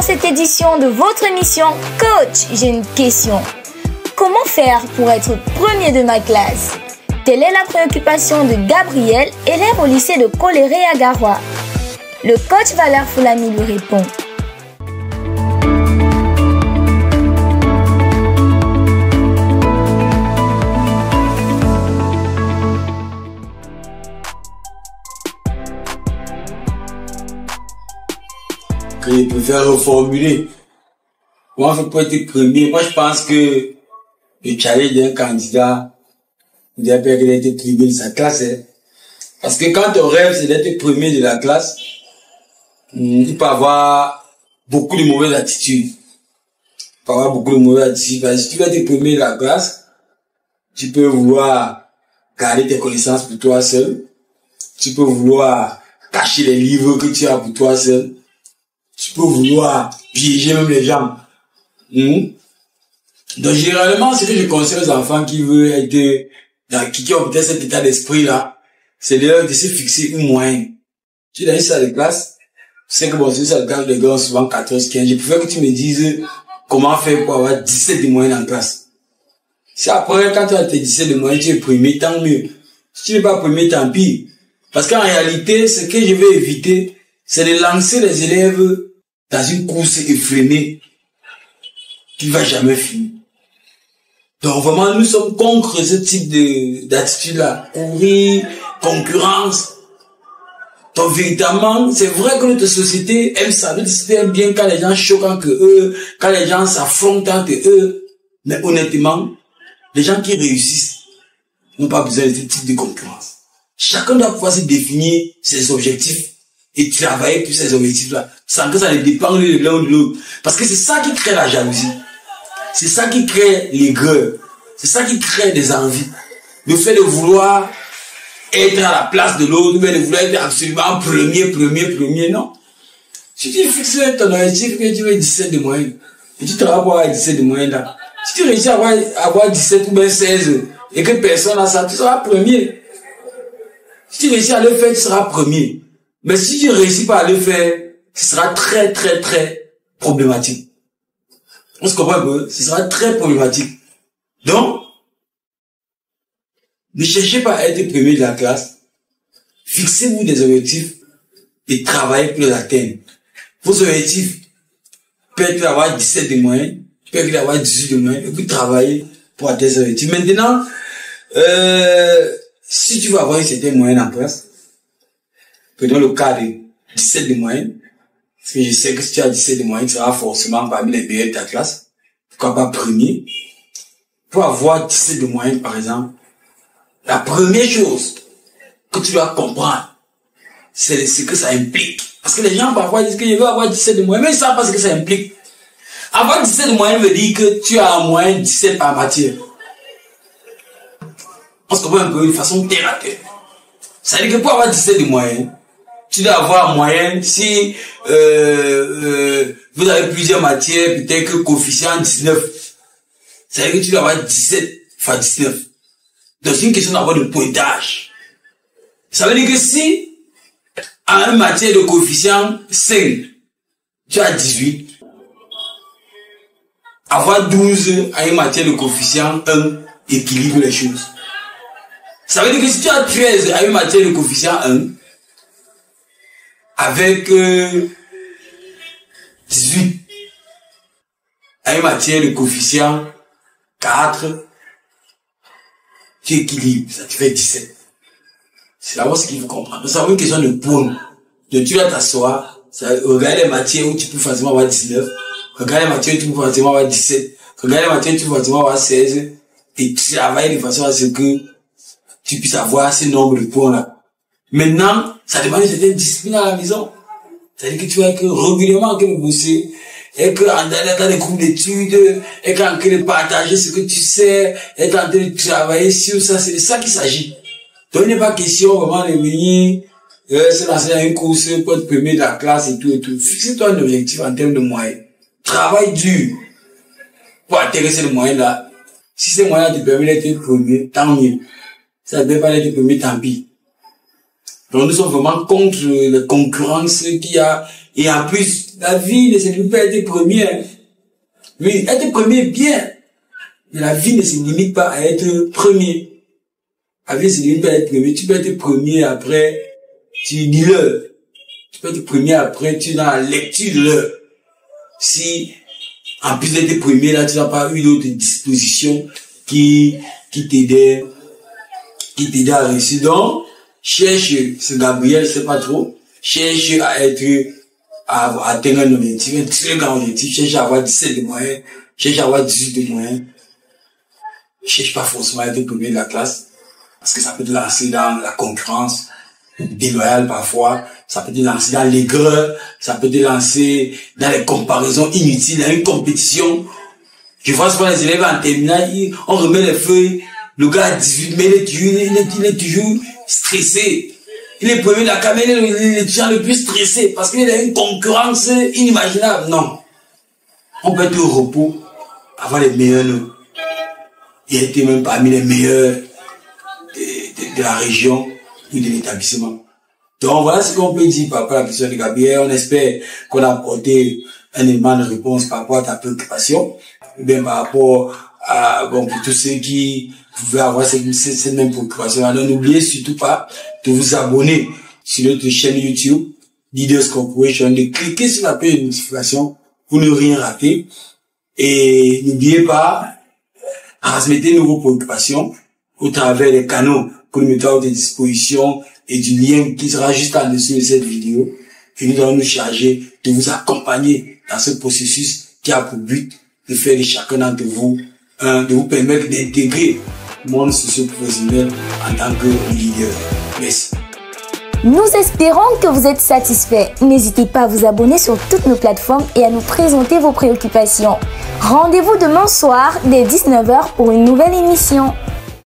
dans cette édition de votre émission Coach, j'ai une question. Comment faire pour être premier de ma classe? Telle est la préoccupation de Gabriel, élève au lycée de Koléré à Garoua. Le coach Valère Foulami lui répond. Que je préfère reformuler. Comment faire pour être premier? Moi, je pense que le challenge d'un candidat, il doit être d'être premier de sa classe. Hein. Parce que quand ton rêve, c'est d'être premier de la classe, il peut avoir beaucoup de mauvaises attitudes. Il peut avoir beaucoup de mauvaises attitudes. Parce que si tu veux être premier de la classe, tu peux vouloir garder tes connaissances pour toi seul. Tu peux vouloir cacher les livres que tu as pour toi seul. Tu peux vouloir piéger même les gens. Donc, généralement, ce que je conseille aux enfants qui veulent être, qui ont peut-être cet état d'esprit-là, c'est de se fixer une moyenne. Tu es dans une salle de classe, tu sais que bon, c'est une salle de classe, les gars ont souvent 14, 15. Je préfère que tu me dises comment faire pour avoir 17 de moyenne en classe. Si après, quand tu as tes 17 de moyenne, tu es premier, tant mieux. Si tu n'es pas premier, tant pis. Parce qu'en réalité, ce que je vais éviter, c'est de lancer les élèves dans une course effrénée qui va jamais finir. Donc vraiment, nous sommes contre ce type d'attitude-là. Courir, concurrence. Donc véritablement, c'est vrai que notre société aime ça. Notre société aime bien quand les gens choquent entre eux, quand les gens s'affrontent entre eux. Mais honnêtement, les gens qui réussissent n'ont pas besoin de ce type de concurrence. Chacun doit pouvoir se définir ses objectifs et travailler pour ces objectifs-là, sans que ça ne dépende de l'un ou de l'autre. Parce que c'est ça qui crée la jalousie. C'est ça qui crée l'aigreur. C'est ça qui crée des envies. Le fait de vouloir être à la place de l'autre, mais de vouloir être absolument premier, non. Si tu fixes ton objectif que tu veux 17 de moyenne, et tu travailles pour avoir 17 de moyenne là, si tu réussis à avoir 17 ou bien 16, et que personne n'a ça, tu seras premier. Si tu réussis à le faire, tu seras premier. Mais si tu ne réussis pas à le faire, ce sera très problématique. On se comprend un peu? Ce sera très problématique. Donc, ne cherchez pas à être premier de la classe. Fixez-vous des objectifs et travaillez pour les atteindre. Vos objectifs peuvent être d'avoir 17 de moyenne, peuvent être d'avoir 18 de moyenne, et puis travailler pour atteindre ces objectifs. Maintenant, si tu veux avoir une certaine moyenne en classe, prenons le cas de 17 de moyenne, parce que je sais que si tu as 17 de moyenne, tu seras forcément parmi les meilleurs de ta classe. Pourquoi pas premier? Pour avoir 17 de moyenne, par exemple, la première chose que tu dois comprendre, c'est ce que ça implique. Parce que les gens parfois disent que je veux avoir 17 de moyenne, mais ils ne savent pas ce que ça implique. Avoir 17 de moyenne veut dire que tu as en moyenne 17 par matière. On se comprend un peu de façon terre à terre. Ça veut dire que pour avoir 17 de moyenne, tu dois avoir en moyenne, si vous avez plusieurs matières, peut-être que coefficient 19. Ça veut dire que tu dois avoir 17 fois 19. Donc c'est une question d'avoir de pointage. Ça veut dire que si, à une matière de coefficient 5, tu as 18, avoir 12 à une matière de coefficient 1 équilibre les choses. Ça veut dire que si tu as 13 à une matière de coefficient 1, avec 18 à une matière de coefficient 4, tu équilibres, ça te fait 17. C'est d'abord ce qu'il faut comprendre. C'est une question de paume. Donc tu vas t'asseoir, regarde les matières où tu peux facilement avoir 19, regarde les matières où tu peux facilement avoir 17, regarde les matières où tu peux facilement avoir 16, et tu travailles de façon à ce que tu puisses avoir ce nombre de points-là. Maintenant, ça demande une certaine discipline à la maison. C'est-à-dire que tu vas que régulièrement que bosser, et que dans les cours d'études, et qu'en train de partager ce que tu sais, et qu'en train de travailler sur ça, c'est de ça qu'il s'agit. Donc il n'est pas question vraiment de venir se lancer dans une course pour être premier de la classe et tout et tout. Fixe-toi un objectif en termes de moyens. Travaille dur pour atteindre ces moyens-là. Si ces moyens te permettent d'être premier, tant mieux. Ça ne peut pas être premier, tant pis. Donc nous sommes vraiment contre la concurrence qu'il y a. Et en plus, la vie ne se limite pas à être premier. Oui, être premier bien. Mais la vie ne se limite pas à être premier. La vie ne se limite pas à être premier. Tu peux être premier après, tu lis l'heure. Tu peux être premier après, tu es dans la lecture de l'heure. Si, en plus d'être premier, là, tu n'as pas eu d'autres dispositions qui t'aidaient à réussir. Donc, cherche, c'est Gabriel, c'est pas trop. Cherche à atteindre un objectif, un très grand objectif. Cherche à avoir 17 de moyens. Cherche à avoir 18 de moyens. Cherche pas forcément à être premier de la classe. Parce que ça peut te lancer dans la concurrence déloyale parfois. Ça peut te lancer dans l'aigreur. Ça peut te lancer dans les comparaisons inutiles, dans une compétition. Je vois souvent les élèves en terminale, on remet les feuilles. Le gars a 18, mais il est toujours stressé. Il est premier de la caméra, il est l'étudiant le plus stressé parce qu'il a une concurrence inimaginable. Non. On peut être au repos, avoir les meilleurs notes. Il était même parmi les meilleurs de la région ou de l'établissement. Donc voilà ce qu'on peut dire par rapport à la question de Gabriel. On espère qu'on a apporté un élément de réponse par rapport à ta préoccupation. Ou bien par rapport à, bon, pour tous ceux qui pouvaient avoir cette même préoccupation. Alors n'oubliez surtout pas de vous abonner sur notre chaîne YouTube, Leaders Corporation, de cliquer sur la petite notification pour ne rien rater. Et n'oubliez pas, transmettez-nous vos préoccupations au travers des canaux que nous mettons à votre disposition et du lien qui sera juste en dessous de cette vidéo. Et nous allons nous charger de vous accompagner dans ce processus qui a pour but de faire de chacun d'entre vous, de vous permettre d'intégrer le monde socio-professionnel en tant que leader. Merci. Nous espérons que vous êtes satisfaits. N'hésitez pas à vous abonner sur toutes nos plateformes et à nous présenter vos préoccupations. Rendez-vous demain soir dès 19h pour une nouvelle émission.